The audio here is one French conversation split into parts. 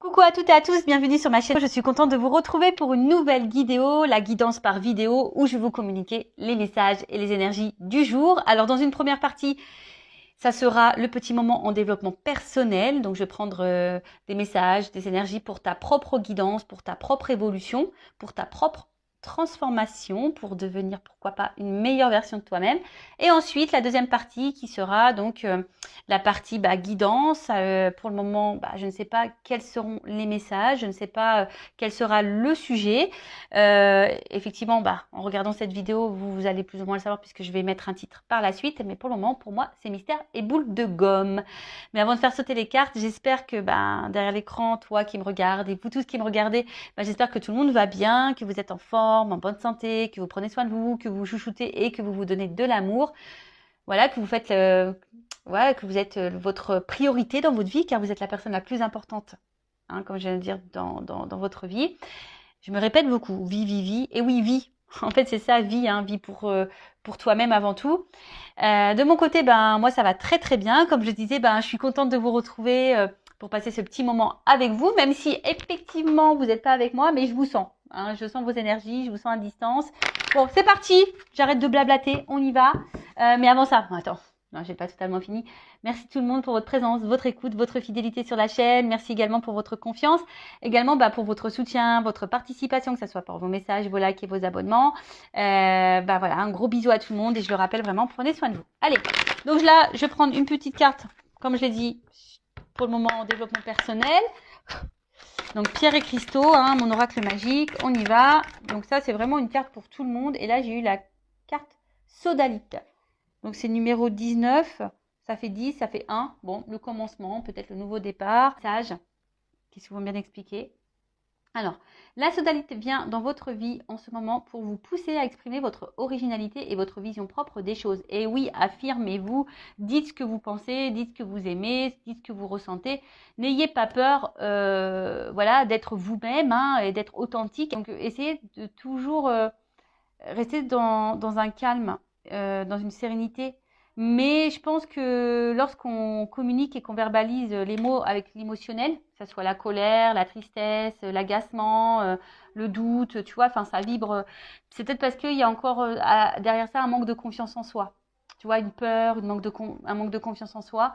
Coucou à toutes et à tous, bienvenue sur ma chaîne. Je suis contente de vous retrouver pour une nouvelle vidéo, la guidance par vidéo, où je vais vous communiquer les messages et les énergies du jour. Alors dans une première partie, ça sera le petit moment en développement personnel. Donc je vais prendre des messages, des énergies pour ta propre guidance, pour ta propre évolution, pour ta propre transformation, pour devenir pourquoi pas une meilleure version de toi-même. Et ensuite la deuxième partie qui sera donc la partie guidance. Pour le moment, je ne sais pas quels seront les messages, je ne sais pas quel sera le sujet. Effectivement, en regardant cette vidéo, vous allez plus ou moins le savoir puisque je vais mettre un titre par la suite. Mais pour le moment, pour moi, c'est mystère et boule de gomme. Mais avant de faire sauter les cartes, j'espère que derrière l'écran, toi qui me regardes et vous tous qui me regardez, j'espère que tout le monde va bien, que vous êtes en forme, en bonne santé, que vous prenez soin de vous, que vous chouchoutez et que vous vous donnez de l'amour. Voilà, que vous faites que vous êtes votre priorité dans votre vie, car vous êtes la personne la plus importante, comme je viens de dire, dans votre vie. Je me répète beaucoup, vie, vie, vie. Et oui, vie. En fait, c'est ça, vie, vie pour toi-même avant tout. De mon côté, moi, ça va très, très bien. Comme je disais, je suis contente de vous retrouver pour passer ce petit moment avec vous, même si effectivement, vous n'êtes pas avec moi, mais je vous sens. Je sens vos énergies, je vous sens à distance. Bon, c'est parti. J'arrête de blablater, on y va. Mais avant ça, attends. Non, j'ai pas totalement fini. Merci tout le monde pour votre présence, votre écoute, votre fidélité sur la chaîne. Merci également pour votre confiance. Également pour votre soutien, votre participation, que ce soit par vos messages, vos likes et vos abonnements. Voilà, un gros bisou à tout le monde et je le rappelle vraiment, prenez soin de vous. Allez, donc là, je vais prendre une petite carte, comme je l'ai dit, pour le moment en développement personnel. Donc Pierre et cristaux, mon oracle magique, on y va. Donc ça, c'est vraiment une carte pour tout le monde. Et là, j'ai eu la carte sodalite. Donc c'est numéro 19, ça fait 10, ça fait 1. Bon, le commencement, peut-être le nouveau départ. Sage, qui est souvent bien expliqué. Alors, la sodalite vient dans votre vie en ce moment pour vous pousser à exprimer votre originalité et votre vision propre des choses. Et oui, affirmez-vous, dites ce que vous pensez, dites ce que vous aimez, dites ce que vous ressentez. N'ayez pas peur d'être vous-même et d'être authentique. Donc, essayez de toujours rester dans un calme, dans une sérénité. Mais je pense que lorsqu'on communique et qu'on verbalise les mots avec l'émotionnel, que ce soit la colère, la tristesse, l'agacement, le doute, tu vois, ça vibre. C'est peut-être parce qu'il y a encore derrière ça un manque de confiance en soi. Tu vois, une peur, un manque de confiance en soi.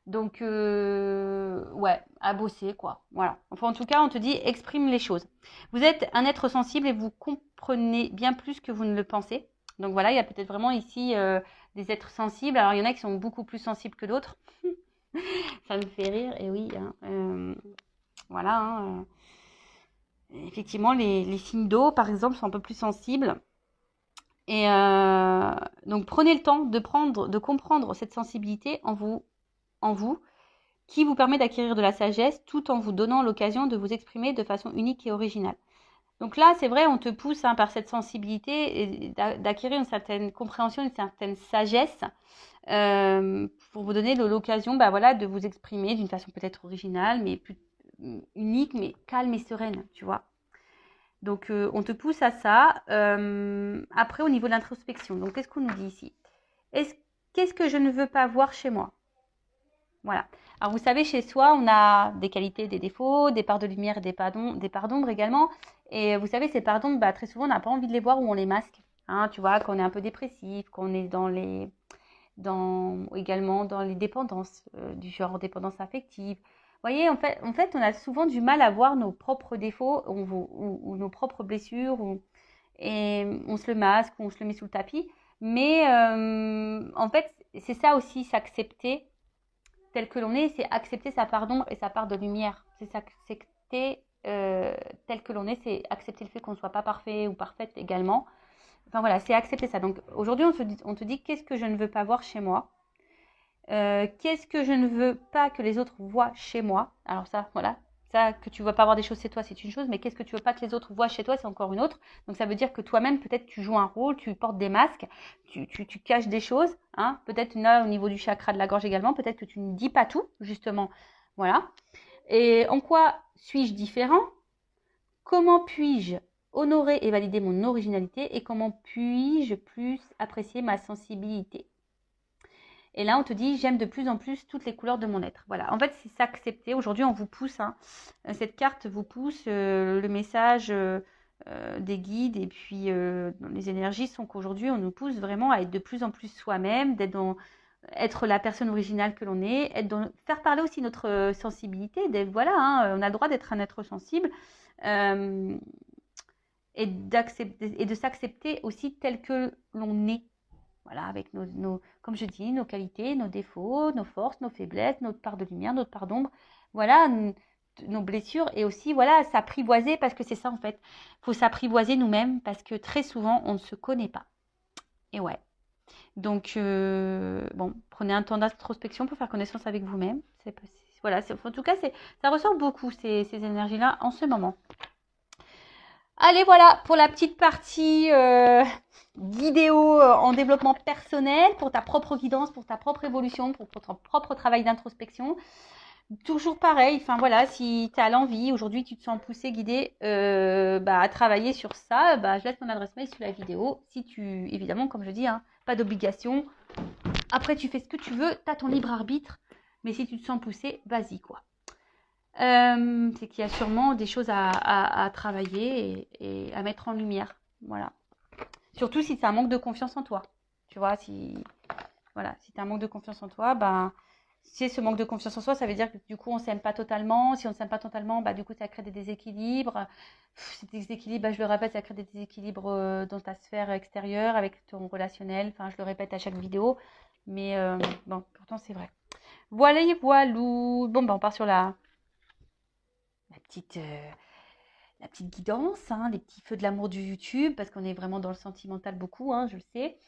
Donc, à bosser, quoi. Voilà. Enfin, en tout cas, on te dit, exprime les choses. Vous êtes un être sensible et vous comprenez bien plus que vous ne le pensez. Donc voilà, il y a peut-être vraiment ici des êtres sensibles. Alors, il y en a qui sont beaucoup plus sensibles que d'autres. Ça me fait rire, et oui. Effectivement, les signes d'eau, par exemple, sont un peu plus sensibles. Et donc, prenez le temps de comprendre cette sensibilité en vous, qui vous permet d'acquérir de la sagesse tout en vous donnant l'occasion de vous exprimer de façon unique et originale. Donc là, c'est vrai, on te pousse par cette sensibilité et d'acquérir une certaine compréhension, une certaine sagesse pour vous donner l'occasion de vous exprimer d'une façon peut-être originale, mais plus unique, mais calme et sereine, tu vois. Donc, on te pousse à ça. Après, au niveau de l'introspection, donc qu'est-ce qu'on nous dit ici? Qu'est-ce que je ne veux pas voir chez moi? Voilà. Alors, vous savez, chez soi, on a des qualités, des défauts, des parts de lumière et des parts d'ombre également. Et vous savez, ces parts d'ombre, très souvent, on n'a pas envie de les voir ou on les masque. Tu vois, quand on est un peu dépressif, qu'on est également dans les dépendances, du genre dépendance affective. Vous voyez, en fait, on a souvent du mal à voir nos propres défauts ou nos propres blessures, et on se le masque ou on se le met sous le tapis. Mais en fait, c'est ça aussi, s'accepter tel que l'on est, c'est accepter sa part d'ombre et sa part de lumière. C'est s'accepter tel que l'on est, c'est accepter le fait qu'on ne soit pas parfait ou parfaite également. Enfin voilà, c'est accepter ça. Donc aujourd'hui, on te dit qu'est-ce que je ne veux pas voir chez moi, qu'est-ce que je ne veux pas que les autres voient chez moi. Alors ça, voilà, ça, que tu ne veux pas voir des choses chez toi, c'est une chose, mais qu'est-ce que tu veux pas que les autres voient chez toi, c'est encore une autre. Donc ça veut dire que toi-même, peut-être tu joues un rôle, tu portes des masques, tu caches des choses, peut-être là au niveau du chakra de la gorge également, peut-être que tu ne dis pas tout, justement. Voilà. Et en quoi suis-je différent? Comment puis-je honorer et valider mon originalité et comment puis-je plus apprécier ma sensibilité? Et là, on te dit, j'aime de plus en plus toutes les couleurs de mon être. Voilà, en fait, c'est s'accepter. Aujourd'hui, on vous pousse, hein. Cette carte vous pousse, le message des guides et puis les énergies sont qu'aujourd'hui, on nous pousse vraiment à être de plus en plus soi-même, être la personne originale que l'on est, faire parler aussi notre sensibilité. Voilà, hein, on a le droit d'être un être sensible. Et de s'accepter aussi tel que l'on est. Voilà, avec comme je dis, nos qualités, nos défauts, nos forces, nos faiblesses, notre part de lumière, notre part d'ombre. Voilà, nos blessures et aussi, voilà, s'apprivoiser parce que c'est ça en fait. Il faut s'apprivoiser nous-mêmes parce que très souvent, on ne se connaît pas. Et ouais. Donc, bon, prenez un temps d'introspection pour faire connaissance avec vous-même. Voilà, en tout cas, ça ressort beaucoup ces énergies-là en ce moment. Allez, voilà pour la petite partie vidéo en développement personnel, pour ta propre guidance, pour ta propre évolution, pour ton propre travail d'introspection. Toujours pareil, enfin voilà, si tu as l'envie, aujourd'hui tu te sens poussé, guidé à travailler sur ça, je laisse mon adresse mail sous la vidéo. Si tu, évidemment, comme je dis, hein, pas d'obligation. Après, tu fais ce que tu veux, tu as ton libre arbitre, mais si tu te sens poussé, vas-y quoi. C'est qu'il y a sûrement des choses à travailler et à mettre en lumière. Voilà. Surtout si c'est un manque de confiance en toi. Tu vois, si tu as un manque de confiance en toi, si ce manque de confiance en soi, ça veut dire que du coup, on ne s'aime pas totalement. Si on ne s'aime pas totalement, du coup, ça crée des déséquilibres. Ces déséquilibres, je le répète, ça crée des déséquilibres dans ta sphère extérieure, avec ton relationnel. Enfin, je le répète à chaque vidéo. Mais bon, pourtant, c'est vrai. Voilà, voilou. Bon, on part sur la petite guidance, hein, les petits feux de l'amour du YouTube, parce qu'on est vraiment dans le sentimental beaucoup, hein, je le sais.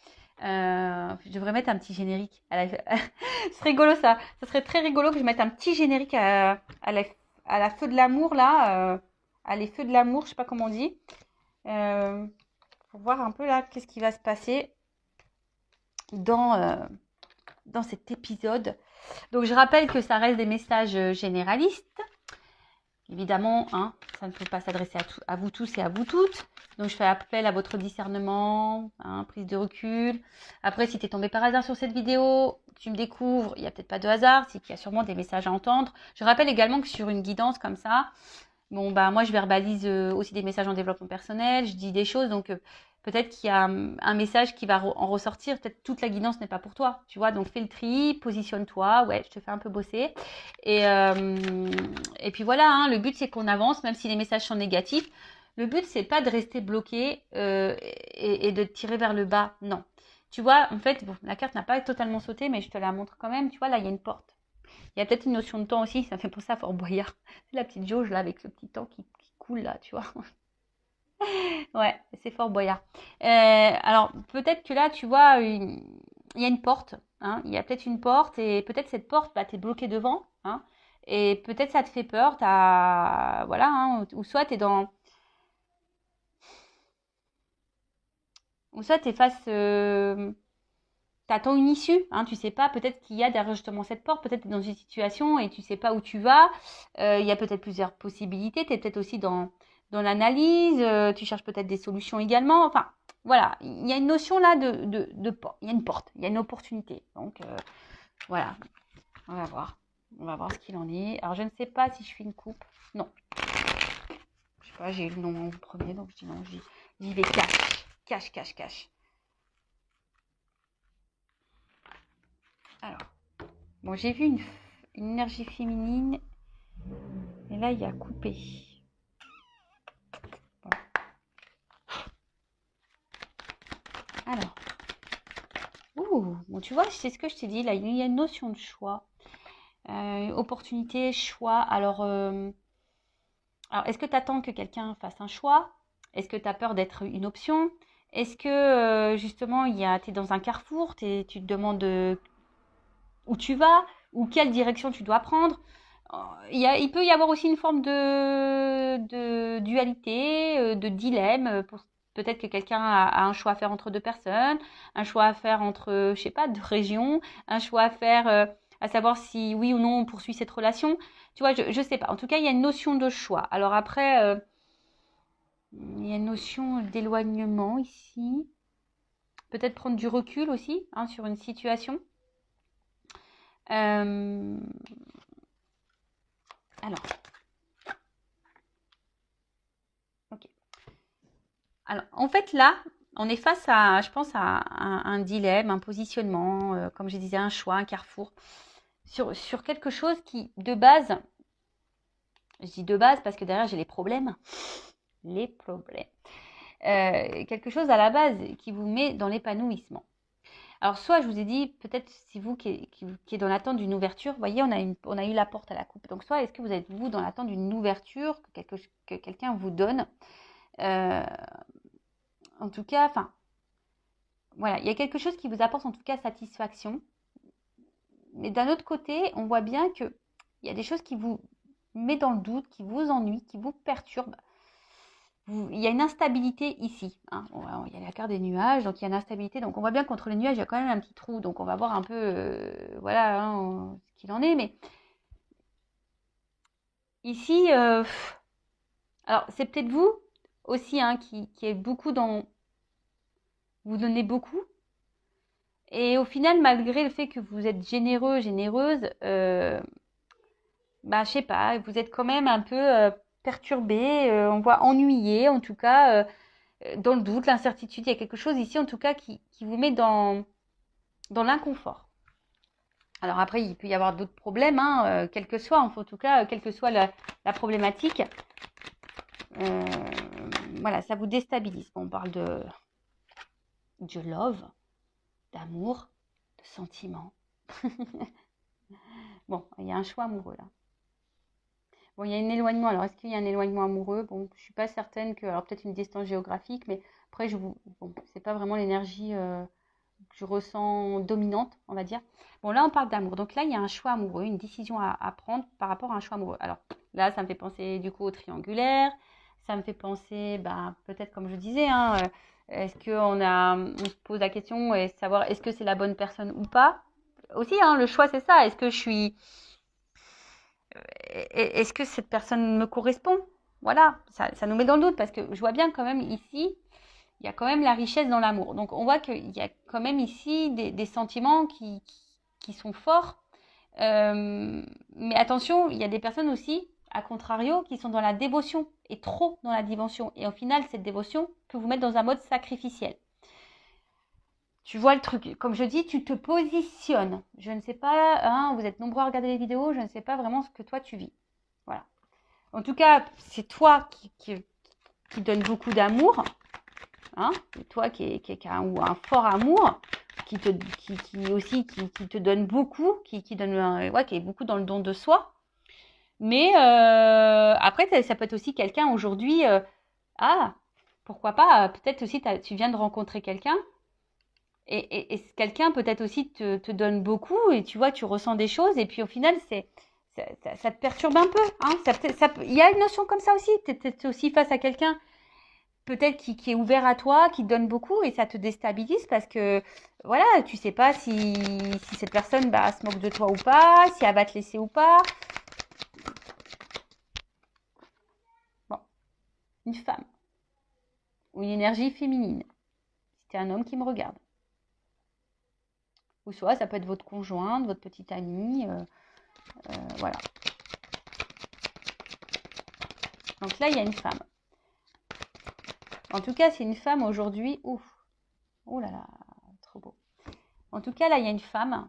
Je devrais mettre un petit générique. C'est rigolo ça. Ça serait très rigolo que je mette un petit générique à la feu de l'amour là, à les feux de l'amour, je sais pas comment on dit, pour voir un peu là qu'est-ce qui va se passer dans cet épisode. Donc je rappelle que ça reste des messages généralistes. Évidemment, hein, ça ne peut pas s'adresser à vous tous et à vous toutes. Donc, je fais appel à votre discernement, hein, prise de recul. Après, si tu es tombé par hasard sur cette vidéo, tu me découvres, il n'y a peut-être pas de hasard, c'est qu'il y a sûrement des messages à entendre. Je rappelle également que sur une guidance comme ça, moi, je verbalise aussi des messages en développement personnel, je dis des choses, donc peut-être qu'il y a un message qui va en ressortir. Peut-être toute la guidance n'est pas pour toi, tu vois. Donc, fais le tri, positionne-toi. Ouais, je te fais un peu bosser. Et puis voilà, hein, le but, c'est qu'on avance, même si les messages sont négatifs. Le but, c'est pas de rester bloqué et de te tirer vers le bas. Non. Tu vois, en fait, bon, la carte n'a pas totalement sauté, mais je te la montre quand même. Tu vois, là, il y a une porte. Il y a peut-être une notion de temps aussi. Ça me fait penser à Fort Boyard. C'est la petite jauge, là, avec ce petit temps qui coule, là, tu vois. Ouais, c'est Fort Boyard. Alors, peut-être que là, tu vois, il y a une porte. Hein, il y a peut-être une porte et peut-être cette porte, t'es bloqué devant. Hein, et peut-être ça te fait peur. Voilà, hein, ou soit t'es dans... Ou soit t'es face... T'attends une issue, hein, tu sais pas, peut-être qu'il y a derrière justement cette porte, peut-être t'es dans une situation et tu sais pas où tu vas. Il y a peut-être plusieurs possibilités. T'es peut-être aussi dans l'analyse, tu cherches peut-être des solutions également. Enfin, voilà, il y a une notion là de porte. Il y a une porte, il y a une opportunité. Donc, voilà, on va voir. On va voir ce qu'il en est. Alors, je ne sais pas si je fais une coupe. Non. Je sais pas, j'ai eu le nom en premier, donc je dis non, j'y vais cash. Cash, cash, cash. Alors, bon, j'ai vu une énergie féminine. Et là, il y a coupé. Bon. Alors. Bon, tu vois, c'est ce que je t'ai dit. Là, il y a une notion de choix. Opportunité, choix. Alors est-ce que tu attends que quelqu'un fasse un choix? Est-ce que tu as peur d'être une option? Est-ce que justement, tu es dans un carrefour, tu te demandes où tu vas ou quelle direction tu dois prendre? Il peut y avoir aussi une forme de dualité, de dilemme. Peut-être que quelqu'un a un choix à faire entre deux personnes, un choix à faire entre, je sais pas, deux régions, un choix à faire à savoir si oui ou non on poursuit cette relation. Tu vois, je sais pas. En tout cas, il y a une notion de choix. Alors après, il y a une notion d'éloignement ici. Peut-être prendre du recul aussi, hein, sur une situation. Alors, ok. Alors, en fait, là, on est face à, je pense, à un dilemme, un positionnement, comme je disais, un choix, un carrefour, sur quelque chose qui, de base, je dis de base parce que derrière, j'ai les problèmes. Les problèmes. Quelque chose à la base qui vous met dans l'épanouissement. Alors, soit je vous ai dit, peut-être c'est vous qui est dans l'attente d'une ouverture. Vous voyez, on a eu la porte à la coupe. Donc, soit est-ce que vous êtes, vous, dans l'attente d'une ouverture que quelqu'un vous donne. En tout cas, enfin, voilà, il y a quelque chose qui vous apporte en tout cas satisfaction. Mais d'un autre côté, on voit bien qu'il y a des choses qui vous mettent dans le doute, qui vous ennuient, qui vous perturbent. Il y a une instabilité ici. Hein. Il y a la carte des nuages, donc il y a une instabilité. Donc on voit bien qu'entre les nuages, il y a quand même un petit trou. Donc on va voir un peu voilà, hein, ce qu'il en est. Mais ici, alors c'est peut-être vous aussi hein, qui est beaucoup dans... Vous donnez beaucoup. Et au final, malgré le fait que vous êtes généreux, généreuse, bah, je sais pas, vous êtes quand même un peu perturbé, on voit ennuyé, en tout cas, dans le doute, l'incertitude. Il y a quelque chose ici, en tout cas, qui vous met dans l'inconfort. Alors après, il peut y avoir d'autres problèmes, hein, quel que soit, en tout cas, quelle que soit la problématique. Voilà, ça vous déstabilise. On parle de love, d'amour, de sentiment. Bon, il y a un choix amoureux là. Bon, il y a un éloignement. Alors, est-ce qu'il y a un éloignement amoureux? Bon, je suis pas certaine que... Alors, peut-être une distance géographique, mais après, bon, c'est pas vraiment l'énergie que je ressens dominante, on va dire. Bon, là, on parle d'amour. Donc là, il y a un choix amoureux, une décision à prendre par rapport à un choix amoureux. Alors, là, ça me fait penser, du coup, au triangulaire. Ça me fait penser, bah, peut-être, comme je disais, hein, est-ce qu'on se pose la question et savoir est-ce que c'est la bonne personne ou pas? Aussi, hein, le choix, c'est ça. Est-ce que est-ce que cette personne me correspond? Voilà, ça nous met dans le doute parce que je vois bien quand même ici, il y a quand même la richesse dans l'amour. Donc on voit qu'il y a quand même ici des sentiments qui sont forts. Mais attention, il y a des personnes aussi, à contrario, qui sont dans la dévotion et trop dans la dévotion. Et au final, cette dévotion peut vous mettre dans un mode sacrificiel. Tu vois le truc, comme je dis, tu te positionnes. Je ne sais pas, hein, vous êtes nombreux à regarder les vidéos, je ne sais pas vraiment ce que toi tu vis. Voilà. En tout cas, c'est toi qui donne beaucoup d'amour, hein, c'est toi qui a un fort amour, qui aussi qui te donne beaucoup, qui donne, ouais, qui est beaucoup dans le don de soi. Mais après, ça peut être aussi quelqu'un aujourd'hui, ah, pourquoi pas, peut-être aussi tu viens de rencontrer quelqu'un. Et quelqu'un peut-être aussi te donne beaucoup et tu vois, tu ressens des choses et puis au final, ça te perturbe un peu. Hein, il y a une notion comme ça aussi. Tu es aussi face à quelqu'un peut-être qui est ouvert à toi, qui te donne beaucoup et ça te déstabilise parce que voilà, tu sais pas si cette personne bah, se moque de toi ou pas, si elle va te laisser ou pas. Bon, une femme ou une énergie féminine. C'était un homme qui me regarde. Ou soit ça peut être votre conjointe, votre petite amie. Voilà. Donc là, il y a une femme. En tout cas, c'est une femme aujourd'hui. Ouf. Oh là là, trop beau. En tout cas, là, il y a une femme.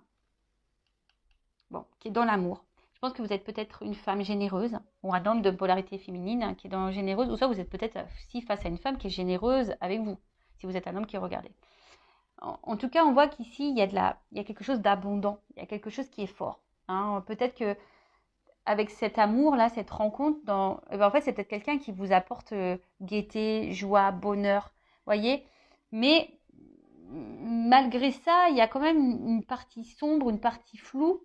Bon, qui est dans l'amour. Je pense que vous êtes peut-être une femme généreuse, ou un homme de polarité féminine qui est dans généreuse, ou soit vous êtes peut-être aussi face à une femme qui est généreuse avec vous, si vous êtes un homme qui regardez. En tout cas, on voit qu'ici, il y a quelque chose d'abondant, il y a quelque chose qui est fort. Hein. Peut-être que avec cet amour-là, cette rencontre, en fait, c'est peut-être quelqu'un qui vous apporte gaieté, joie, bonheur, voyez. Mais malgré ça, il y a quand même une partie sombre, une partie floue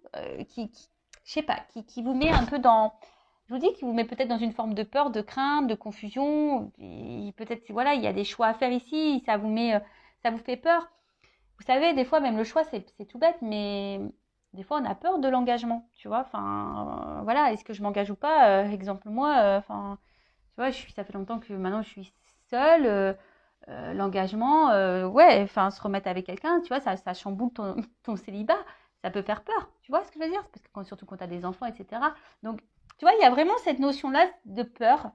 je sais pas, qui vous met un peu dans, je vous dis, qui vous met peut-être dans une forme de peur, de crainte, de confusion. Peut-être, voilà, il y a des choix à faire ici, ça vous fait peur. Vous savez, des fois, même le choix, c'est tout bête, mais des fois, on a peur de l'engagement, tu vois. Enfin, voilà, est-ce que je m'engage ou pas? Exemple, moi, enfin, tu vois, ça fait longtemps que maintenant je suis seule. L'engagement, ouais, enfin, se remettre avec quelqu'un, tu vois, ça chamboule ton célibat. ça peut faire peur. Tu vois ce que je veux dire? Parce que surtout quand tu as des enfants, etc. Donc, tu vois, il y a vraiment cette notion-là de peur.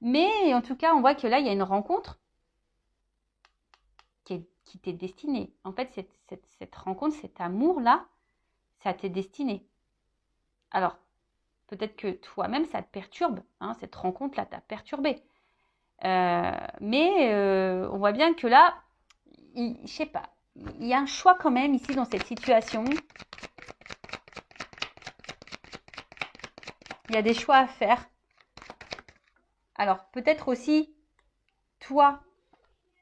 Mais en tout cas, on voit que là, il y a une rencontre qui t'est destinée. En fait, cette rencontre, cet amour-là, ça t'est destiné. Alors, peut-être que toi-même, ça te perturbe. Hein, cette rencontre-là t'a perturbé. Mais on voit bien que là, je sais pas, il y a un choix quand même ici dans cette situation. Il y a des choix à faire. Alors, peut-être aussi, toi,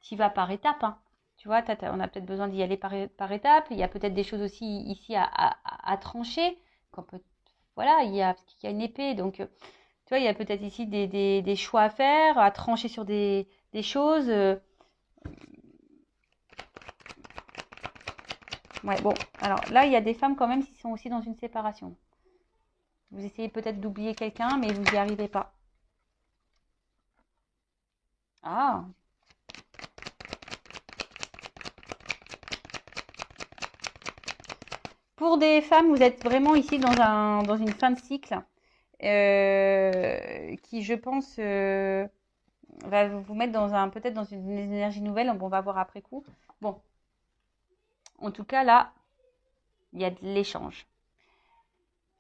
tu vas par étapes. Hein. Tu vois, on a peut-être besoin d'y aller par étapes. Il y a peut-être des choses aussi ici à trancher. Voilà, il y a une épée. Donc, tu vois, il y a peut-être ici des choix à faire, à trancher sur des choses. Ouais, bon, alors là, il y a des femmes quand même qui sont aussi dans une séparation. Vous essayez peut-être d'oublier quelqu'un, mais vous n'y arrivez pas. Ah. Pour des femmes, vous êtes vraiment ici dans une fin de cycle qui, je pense, va vous mettre peut-être dans une énergie nouvelle. On va voir après coup. Bon, en tout cas, là, il y a de l'échange.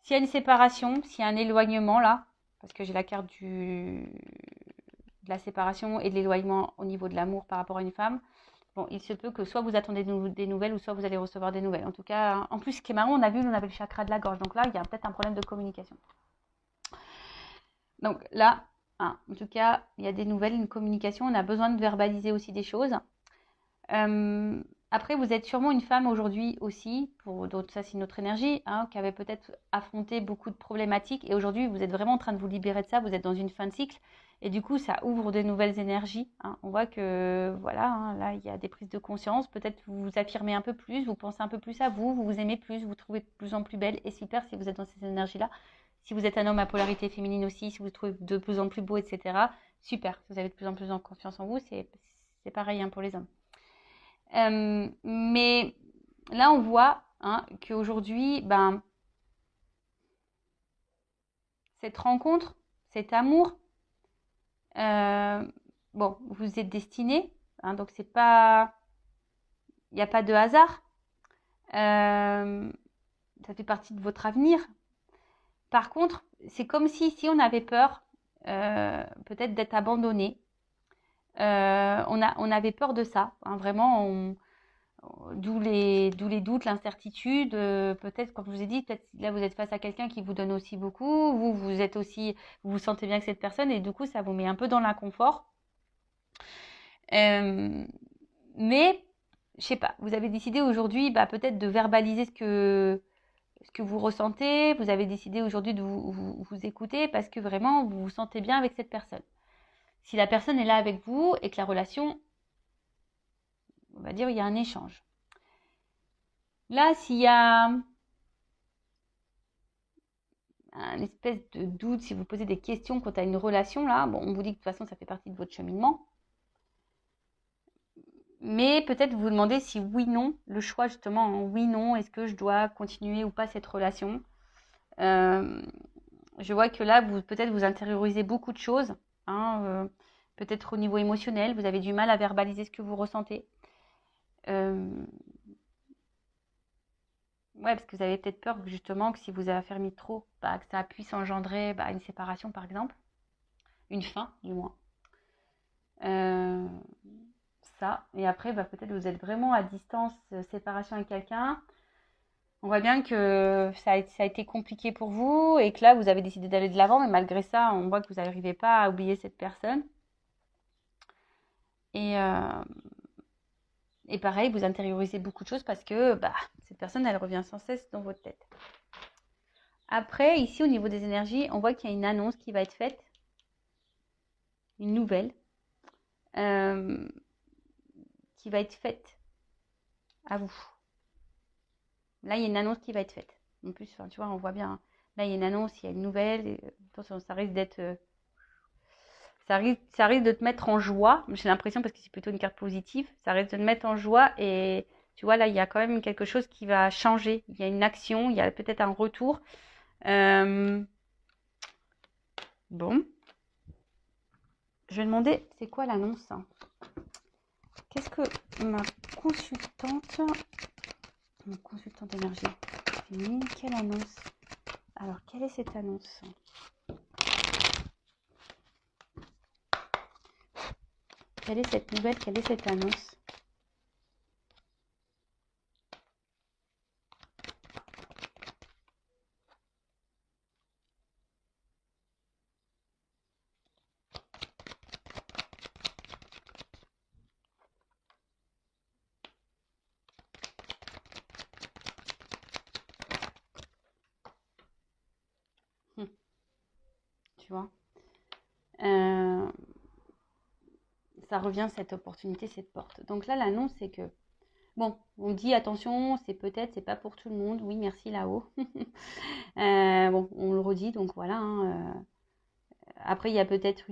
S'il y a une séparation, s'il y a un éloignement là, parce que j'ai la carte de la séparation et de l'éloignement au niveau de l'amour par rapport à une femme, bon, il se peut que soit vous attendez des nouvelles ou soit vous allez recevoir des nouvelles. En tout cas, en plus, ce qui est marrant, on avait le chakra de la gorge. Donc là, il y a peut-être un problème de communication. Donc là, en tout cas, il y a des nouvelles, une communication. On a besoin de verbaliser aussi des choses. Après, vous êtes sûrement une femme aujourd'hui aussi, pour d'autres, ça c'est notre énergie, hein, qui avait peut-être affronté beaucoup de problématiques. Et aujourd'hui, vous êtes vraiment en train de vous libérer de ça. Vous êtes dans une fin de cycle. Et du coup, ça ouvre de nouvelles énergies. Hein. On voit que, voilà, hein, là, il y a des prises de conscience. Peut-être vous vous affirmez un peu plus, vous pensez un peu plus à vous, vous vous aimez plus, vous vous trouvez de plus en plus belle. Et super si vous êtes dans ces énergies-là. Si vous êtes un homme à polarité féminine aussi, si vous vous trouvez de plus en plus beau, etc. Super. Si vous avez de plus en plus confiance en vous, c'est pareil hein, pour les hommes. Mais là, on voit hein, qu'aujourd'hui, cette rencontre, cet amour, bon, vous êtes destinés, hein, donc c'est pas, il n'y a pas de hasard. Ça fait partie de votre avenir. Par contre, c'est comme si on avait peur, peut-être d'être abandonné. On avait peur de ça, hein, vraiment. D'où les doutes, l'incertitude. Peut-être, comme je vous ai dit, peut-être là vous êtes face à quelqu'un qui vous donne aussi beaucoup. Vous êtes aussi, vous vous sentez bien avec cette personne et du coup ça vous met un peu dans l'inconfort. Mais je sais pas, vous avez décidé aujourd'hui peut-être de verbaliser ce que vous ressentez. Vous avez décidé aujourd'hui de vous écouter parce que vraiment vous vous sentez bien avec cette personne. Si la personne est là avec vous et que la relation, on va dire, il y a un échange. Là, s'il y a un espèce de doute, si vous posez des questions quant à une relation, là, bon, on vous dit que de toute façon, ça fait partie de votre cheminement. Mais peut-être vous demandez si oui, non, le choix justement en oui, non, est-ce que je dois continuer ou pas cette relation. Je vois que là, peut-être vous intériorisez beaucoup de choses. Hein, peut-être au niveau émotionnel, vous avez du mal à verbaliser ce que vous ressentez. Ouais, parce que vous avez peut-être peur justement que si vous affermissez trop, que ça puisse engendrer une séparation par exemple. Une fin, du moins. Ça. Et après, peut-être vous êtes vraiment à distance, séparation avec quelqu'un. On voit bien que ça a été compliqué pour vous et que là, vous avez décidé d'aller de l'avant. Mais malgré ça, on voit que vous n'arrivez pas à oublier cette personne. Et pareil, vous intériorisez beaucoup de choses parce que cette personne, elle revient sans cesse dans votre tête. Après, ici, au niveau des énergies, on voit qu'il y a une annonce qui va être faite. Une nouvelle. Qui va être faite à vous. Là, il y a une annonce qui va être faite. En plus, tu vois, on voit bien. Là, il y a une annonce, il y a une nouvelle. Et, attention, ça risque d'être... ça risque de te mettre en joie. J'ai l'impression, parce que c'est plutôt une carte positive, ça risque de te mettre en joie et Tu vois, là, il y a quand même quelque chose qui va changer. Il y a une action, il y a peut-être un retour. Bon. Je vais demander, c'est quoi l'annonce? Qu'est-ce que ma consultante énergie féminine, quelle annonce? Alors, quelle est cette annonce? Quelle est cette nouvelle? Quelle est cette annonce? Tu vois, ça revient, cette opportunité, cette porte. Donc là, l'annonce, c'est que, bon, on dit attention, c'est peut-être, c'est pas pour tout le monde. Oui, merci là-haut. Bon, on le redit, donc voilà. Après, il y a peut-être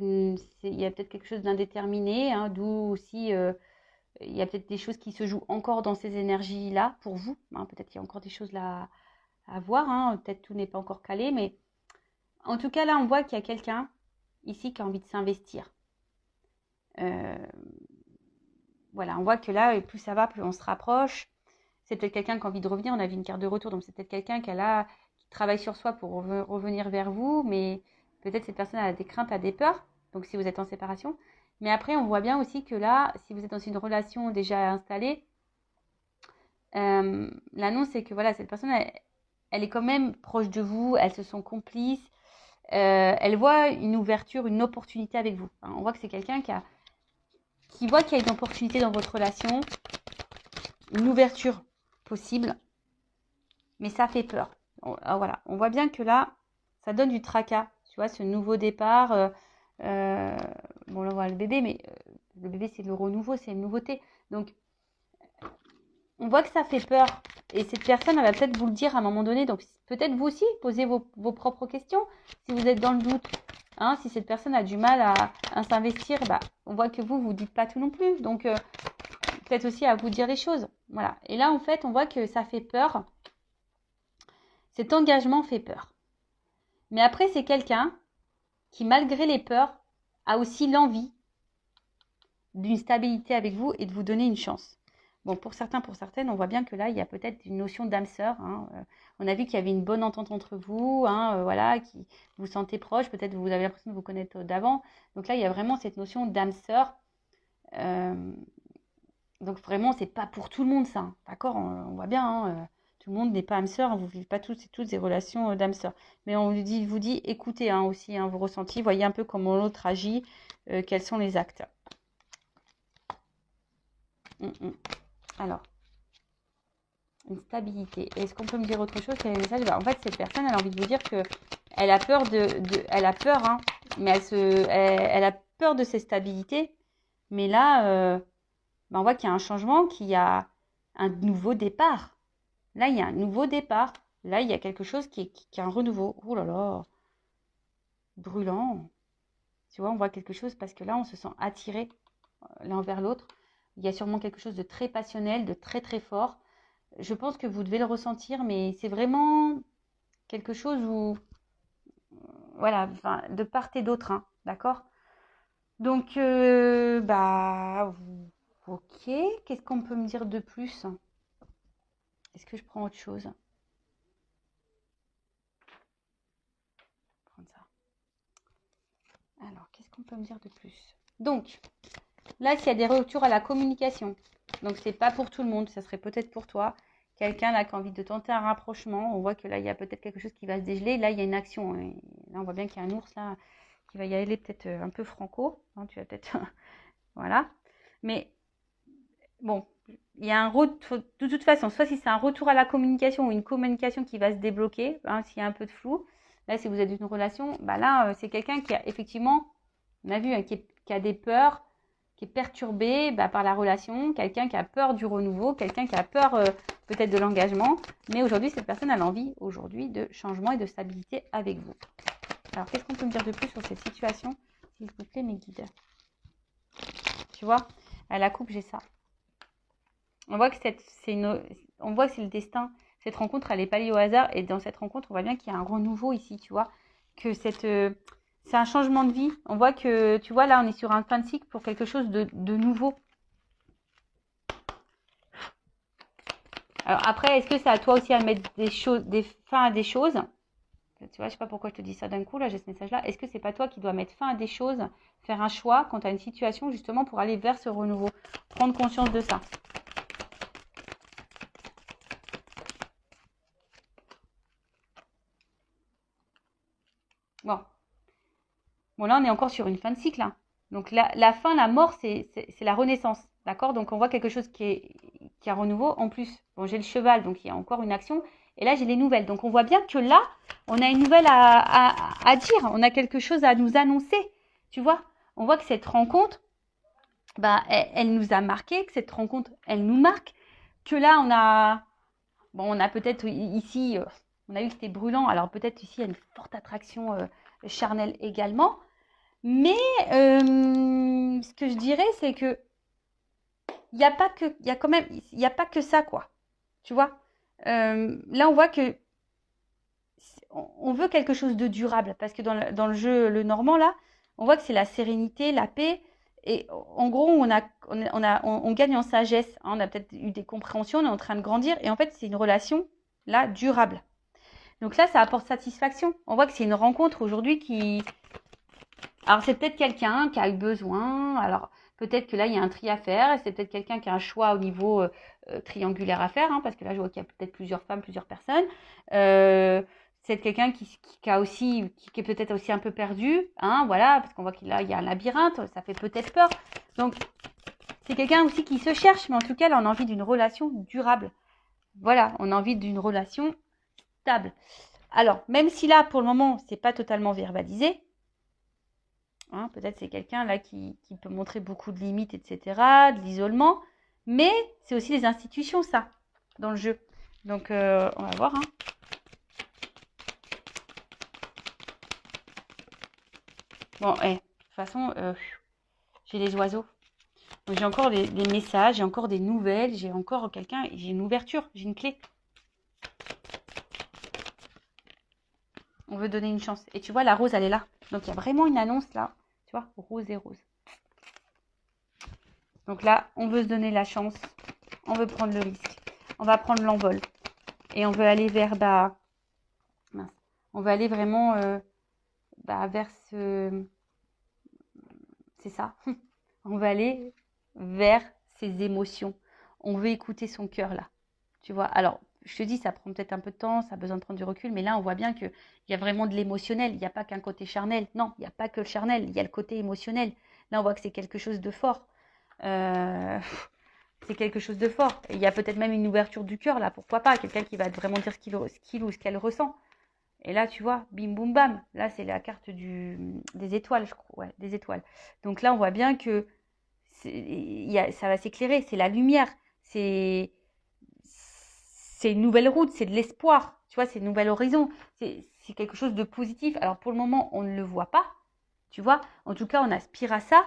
quelque chose d'indéterminé, hein, d'où aussi, il y a peut-être des choses qui se jouent encore dans ces énergies-là pour vous. Hein, peut-être qu'il y a encore des choses là à voir. Hein, peut-être tout n'est pas encore calé, mais en tout cas, là, on voit qu'il y a quelqu'un ici qui a envie de s'investir. Voilà, on voit que là, plus ça va, plus on se rapproche. C'est peut-être quelqu'un qui a envie de revenir. On a vu une carte de retour, donc c'est peut-être quelqu'un qui travaille sur soi pour revenir vers vous, mais peut-être cette personne a des craintes, a des peurs, donc si vous êtes en séparation. Mais après, on voit bien aussi que là, si vous êtes dans une relation déjà installée, l'annonce, c'est que voilà, cette personne, elle est quand même proche de vous, elles se sont complices, elle voit une ouverture, une opportunité avec vous. Hein, on voit que c'est quelqu'un qui voit qu'il y a une opportunité dans votre relation, une ouverture possible, mais ça fait peur. Voilà, on voit bien que là, ça donne du tracas. Tu vois, ce nouveau départ. Bon, là, on voit le bébé, mais le bébé, c'est le renouveau, c'est une nouveauté. Donc, on voit que ça fait peur. Et cette personne, elle va peut-être vous le dire à un moment donné. Donc, peut-être vous aussi, posez vos propres questions. Si vous êtes dans le doute, hein, si cette personne a du mal à s'investir, bah, on voit que vous dites pas tout non plus. Donc, peut-être aussi à vous dire les choses. Voilà. Et là, en fait, on voit que ça fait peur. Cet engagement fait peur. Mais après, c'est quelqu'un qui, malgré les peurs, a aussi l'envie d'une stabilité avec vous et de vous donner une chance. Bon, pour certains, pour certaines, on voit bien que là, il y a peut-être une notion d'âme sœur. Hein. On a vu qu'il y avait une bonne entente entre vous, hein, voilà, qui vous sentez proche. Peut-être vous avez l'impression de vous connaître d'avant. Donc là, il y a vraiment cette notion d'âme sœur. Donc vraiment, c'est pas pour tout le monde ça. Hein. D'accord, on voit bien. Hein, tout le monde n'est pas âme sœur. Hein, vous ne vivez pas toutes des relations d'âme sœur. Mais on vous dit, écoutez hein, aussi hein, vos ressentis. Voyez un peu comment l'autre agit. Quels sont les actes. Alors, une stabilité. Est-ce qu'on peut me dire autre chose? Quel est le message? En fait, cette personne, elle a envie de vous dire que elle a peur elle a peur, hein, mais elle a peur de cette stabilité. Mais là, on voit qu'il y a un changement, qu'il y a un nouveau départ. Là, il y a un nouveau départ. Là, il y a quelque chose qui est un renouveau. Oh là là, brûlant. Tu vois, on voit quelque chose parce que là, on se sent attiré l'un vers l'autre. Il y a sûrement quelque chose de très passionnel, de très très fort. Je pense que vous devez le ressentir, mais c'est vraiment quelque chose où, voilà, enfin, de part et d'autre, hein, d'accord? Donc, bah, ok. Qu'est-ce qu'on peut me dire de plus? Est-ce que je prends autre chose? Prendre ça. Alors, qu'est-ce qu'on peut me dire de plus? Donc, là, s'il y a des retours à la communication, donc c'est pas pour tout le monde, ça serait peut-être pour toi. Quelqu'un là qui a envie de tenter un rapprochement, on voit que là, il y a peut-être quelque chose qui va se dégeler. Là, il y a une action. Et là, on voit bien qu'il y a un ours là qui va y aller peut-être un peu franco. Hein, tu vas peut-être... voilà. Mais bon, il y a un retour... De toute façon, soit si c'est un retour à la communication ou une communication qui va se débloquer, hein, s'il y a un peu de flou. Là, si vous êtes dans une relation, bah là, c'est quelqu'un qui a effectivement, on a vu, hein, qui a des peurs, qui est perturbé par la relation, quelqu'un qui a peur du renouveau, quelqu'un qui a peur peut-être de l'engagement. Mais aujourd'hui, cette personne a l'envie aujourd'hui de changement et de stabilité avec vous. Alors, qu'est-ce qu'on peut me dire de plus sur cette situation? S'il vous plaît, mes guides. Tu vois, à la coupe, j'ai ça. On voit que on voit que c'est le destin. Cette rencontre, elle n'est pas liée au hasard. Et dans cette rencontre, on voit bien qu'il y a un renouveau ici, tu vois. Que c'est un changement de vie. On voit que, tu vois, là, on est sur un fin de cycle pour quelque chose de nouveau. Alors après, est-ce que c'est à toi aussi à mettre des fins à des choses? Tu vois, je sais pas pourquoi je te dis ça d'un coup, là, j'ai ce message-là. Est-ce que c'est pas toi qui dois mettre fin à des choses, faire un choix quand tu as une situation, justement, pour aller vers ce renouveau? Prendre conscience de ça. Bon. Bon, là, on est encore sur une fin de cycle, hein. Donc, la fin, la mort, c'est la renaissance. D'accord? Donc, on voit quelque chose qui est un renouveau. En plus, bon, j'ai le cheval, donc il y a encore une action. Et là, j'ai les nouvelles. Donc, on voit bien que là, on a une nouvelle à dire. On a quelque chose à nous annoncer. Tu vois? On voit que cette rencontre, bah, elle nous a marqué, que cette rencontre, elle nous marque. Que là, on a peut-être ici, on a eu que c'était brûlant. Alors, peut-être ici, il y a une forte attraction charnelle également. Mais ce que je dirais, c'est que il y a pas que, il y a quand même, il y a pas que ça, quoi. Tu vois. Là, on voit que on veut quelque chose de durable parce que dans le jeu le normand là, on voit que c'est la sérénité, la paix. Et en gros, on gagne en sagesse, hein. On a peut-être eu des compréhensions, on est en train de grandir. Et en fait, c'est une relation là durable. Donc là, ça apporte satisfaction. On voit que c'est une rencontre aujourd'hui qui, alors, c'est peut-être quelqu'un qui a eu besoin. Alors, peut-être que là, il y a un tri à faire. Et c'est peut-être quelqu'un qui a un choix au niveau triangulaire à faire. Hein, parce que là, je vois qu'il y a peut-être plusieurs femmes, plusieurs personnes. C'est quelqu'un qui a aussi, qui est peut-être aussi un peu perdu. Hein, voilà, parce qu'on voit qu'il y a un labyrinthe. Ça fait peut-être peur. Donc, c'est quelqu'un aussi qui se cherche. Mais en tout cas, là, on a envie d'une relation durable. Voilà, on a envie d'une relation stable. Alors, même si là, pour le moment, c'est pas totalement verbalisé. Hein, peut-être c'est quelqu'un là qui peut montrer beaucoup de limites, etc., de l'isolement. Mais c'est aussi les institutions, ça, dans le jeu. Donc, on va voir. Hein. Bon, de toute façon, j'ai les oiseaux. Donc, j'ai encore des messages, j'ai encore des nouvelles, j'ai encore quelqu'un, j'ai une ouverture, j'ai une clé. On veut donner une chance. Et tu vois, la rose, elle est là. Donc, il y a vraiment une annonce là. Tu vois, rose et rose. Donc là, on veut se donner la chance. On veut prendre le risque. On va prendre l'envol. Et on veut aller vers, on veut aller vraiment vers c'est ça. On veut aller vers ses émotions. On veut écouter son cœur là. Tu vois, alors, je te dis, ça prend peut-être un peu de temps, ça a besoin de prendre du recul, mais là, on voit bien qu'il y a vraiment de l'émotionnel. Il n'y a pas qu'un côté charnel. Non, il n'y a pas que le charnel, il y a le côté émotionnel. Là, on voit que c'est quelque chose de fort. C'est quelque chose de fort. Et il y a peut-être même une ouverture du cœur, là, pourquoi pas. Quelqu'un qui va vraiment dire ce qu'il ou ce qu'elle ressent. Et là, tu vois, bim, boum, bam. Là, c'est la carte des étoiles, je crois. Ouais, des étoiles. Donc là, on voit bien que ça va s'éclairer. C'est la lumière. C'est une nouvelle route. C'est de l'espoir. Tu vois, c'est un nouvel horizon. C'est quelque chose de positif. Alors, pour le moment, on ne le voit pas. Tu vois, en tout cas, on aspire à ça.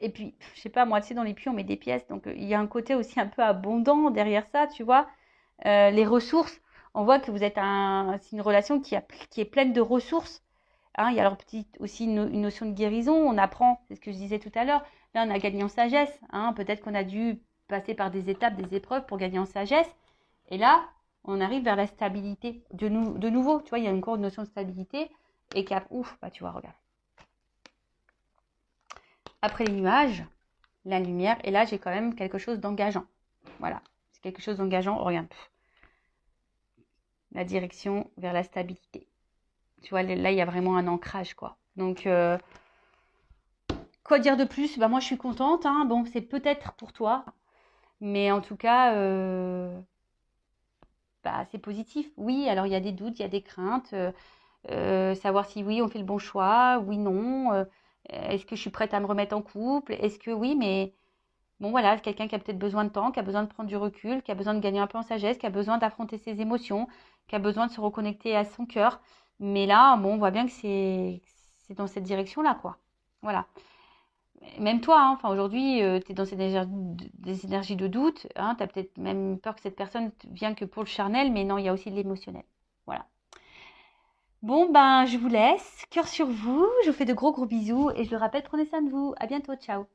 Et puis, je sais pas, moi, tu sais, dans les puits, on met des pièces. Donc, il y a un côté aussi un peu abondant derrière ça, tu vois. Les ressources, on voit que c'est une relation qui est pleine de ressources. Hein, il y a alors aussi une notion de guérison. On apprend, c'est ce que je disais tout à l'heure. Là, on a gagné en sagesse. Hein, peut-être qu'on a dû passer par des étapes, des épreuves pour gagner en sagesse. Et là, on arrive vers la stabilité. De nouveau, tu vois, il y a encore une notion de stabilité. Et ouf, tu vois, regarde. Après les nuages, la lumière. Et là, j'ai quand même quelque chose d'engageant. Voilà, c'est quelque chose d'engageant. Regarde. La direction vers la stabilité. Tu vois, là, il y a vraiment un ancrage, quoi. Donc, quoi dire de plus? Moi, je suis contente. Hein. Bon, c'est peut-être pour toi. Mais en tout cas, c'est positif. Oui, alors il y a des doutes, il y a des craintes. Savoir si oui, on fait le bon choix, oui, non. Est-ce que je suis prête à me remettre en couple? Est-ce que oui, mais bon, voilà, quelqu'un qui a peut-être besoin de temps, qui a besoin de prendre du recul, qui a besoin de gagner un peu en sagesse, qui a besoin d'affronter ses émotions, qui a besoin de se reconnecter à son cœur. Mais là, bon, on voit bien que c'est dans cette direction-là, quoi. Voilà. même toi, hein, enfin aujourd'hui, tu es dans des énergies de doute, hein, tu as peut-être même peur que cette personne vienne que pour le charnel, mais non, il y a aussi de l'émotionnel. Voilà. Bon, ben, je vous laisse. Cœur sur vous. Je vous fais de gros bisous et je le rappelle, prenez soin de vous. À bientôt. Ciao.